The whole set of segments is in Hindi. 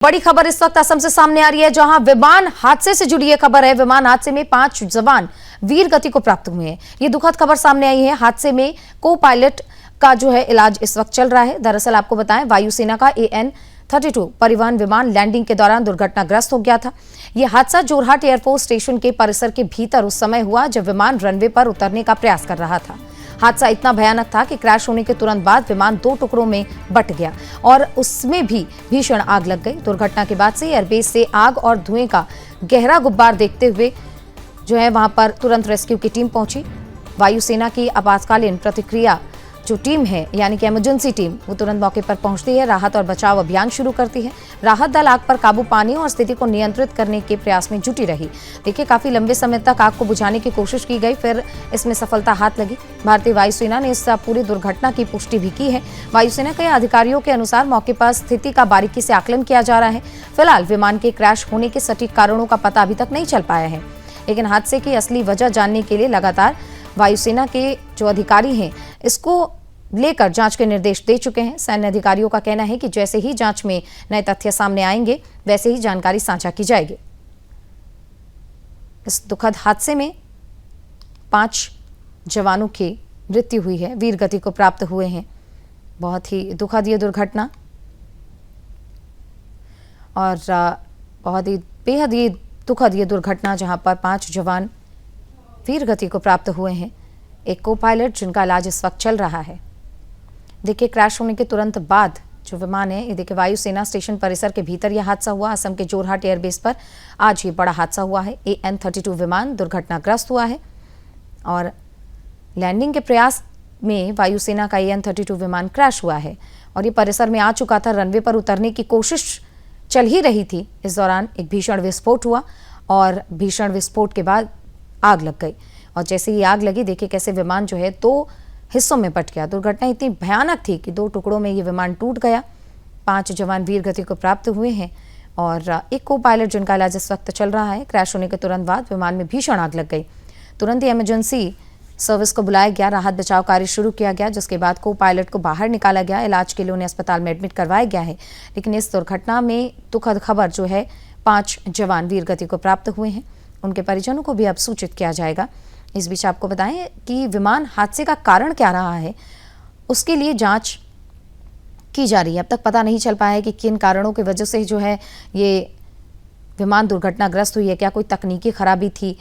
बड़ी खबर इस वक्त असम से सामने आ रही है, जहां विमान हादसे से जुड़ी यह खबर है। विमान हादसे में 5 जवान वीर गति को प्राप्त हुए हैं। ये दुखद खबर सामने आई है। हादसे में को पायलट का जो है इलाज इस वक्त चल रहा है। दरअसल आपको बताएं, वायुसेना का AN-32 परिवहन विमान लैंडिंग के दौरान दुर्घटनाग्रस्त हो गया था। यह हादसा जोरहाट एयरफोर्स स्टेशन के परिसर के भीतर उस समय हुआ जब विमान रनवे पर उतरने का प्रयास कर रहा था। हादसा इतना भयानक था कि क्रैश होने के तुरंत बाद विमान 2 टुकड़ों में बंट गया और उसमें भी भीषण आग लग गई। दुर्घटना के बाद से एयरबेस से आग और धुएं का गहरा गुब्बार देखते हुए जो है वहां पर तुरंत रेस्क्यू की टीम पहुंची। वायुसेना की आपातकालीन प्रतिक्रिया जो टीम है यानी कि इमरजेंसी टीम, वो तुरंत मौके पर पहुंचती है, राहत और बचाव अभियान शुरू करती है। राहत दल आग पर काबू पाने और स्थिति को नियंत्रित करने के प्रयास में जुटी रही। देखिए, काफी लंबे समय तक आग को बुझाने की कोशिश की गई, फिर इसमें सफलता हाथ लगी। भारतीय वायुसेना ने इस पूरी दुर्घटना की पुष्टि भी की है। वायुसेना के अधिकारियों के अनुसार मौके पर स्थिति का बारीकी से आकलन किया जा रहा है। फिलहाल विमान के क्रैश होने के सटीक कारणों का पता अभी तक नहीं चल पाया है, लेकिन हादसे की असली वजह जानने के लिए लगातार वायुसेना के जो अधिकारी हैं इसको लेकर जांच के निर्देश दे चुके हैं। सैन्य अधिकारियों का कहना है कि जैसे ही जांच में नए तथ्य सामने आएंगे वैसे ही जानकारी साझा की जाएगी। इस दुखद हादसे में 5 जवानों की मृत्यु हुई है, वीर गति को प्राप्त हुए हैं। बहुत ही दुखद ये दुर्घटना और बहुत ही बेहद ही दुखद ये दुर्घटना, जहां पर 5 जवान वीर गति को प्राप्त हुए हैं। एक को पायलट जिनका इलाज इस वक्त चल रहा है। देखिए, क्रैश होने के तुरंत बाद जो विमान है, ये देखिए वायुसेना स्टेशन परिसर के भीतर यह हादसा हुआ। असम के जोरहाट एयरबेस पर आज ये बड़ा हादसा हुआ है। AN-32 विमान दुर्घटनाग्रस्त हुआ है और लैंडिंग के प्रयास में वायुसेना का AN-32 विमान क्रैश हुआ है और ये परिसर में आ चुका था। रनवे पर उतरने की कोशिश चल ही रही थी। इस दौरान एक भीषण विस्फोट हुआ और भीषण विस्फोट के बाद आग लग गई और जैसे ही आग लगी, देखिए कैसे विमान जो है 2 हिस्सों में बट गया। दुर्घटना इतनी भयानक थी कि 2 टुकड़ों में ये विमान टूट गया। 5 जवान वीर गति को प्राप्त हुए हैं और एक को पायलट जिनका इलाज इस वक्त चल रहा है। क्रैश होने के तुरंत बाद विमान में भीषण आग लग गई। तुरंत ही इमरजेंसी सर्विस को बुलाया गया, राहत बचाव कार्य शुरू किया गया, जिसके बाद को पायलट को बाहर निकाला गया। इलाज के लिए उन्हें अस्पताल में एडमिट करवाया गया है। लेकिन इस दुर्घटना में दुखद खबर जो है, 5 जवान वीर गति को प्राप्त हुए हैं। उनके परिजनों को भी अब सूचित किया जाएगा। इस बीच आपको बताएं कि विमान हादसे का कारण क्या रहा है, उसके लिए जांच की जा रही है। अब तक पता नहीं चल पाया है कि किन कारणों की वजह से जो है ये विमान दुर्घटनाग्रस्त हुई है। क्या कोई तकनीकी खराबी थी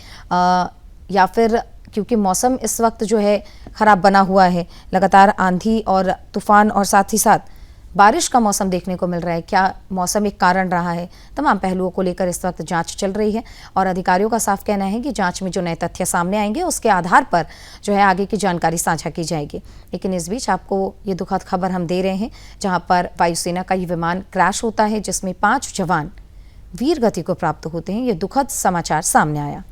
या फिर क्योंकि मौसम इस वक्त जो है खराब बना हुआ है, लगातार आंधी और तूफान और साथ ही साथ बारिश का मौसम देखने को मिल रहा है। क्या मौसम एक कारण रहा है? तमाम पहलुओं को लेकर इस वक्त जांच चल रही है और अधिकारियों का साफ कहना है कि जांच में जो नए तथ्य सामने आएंगे उसके आधार पर जो है आगे की जानकारी साझा की जाएगी। लेकिन इस बीच आपको ये दुखद खबर हम दे रहे हैं, जहां पर वायुसेना का ये विमान क्रैश होता है जिसमें 5 जवान वीर गति को प्राप्त होते हैं। ये दुखद समाचार सामने आया।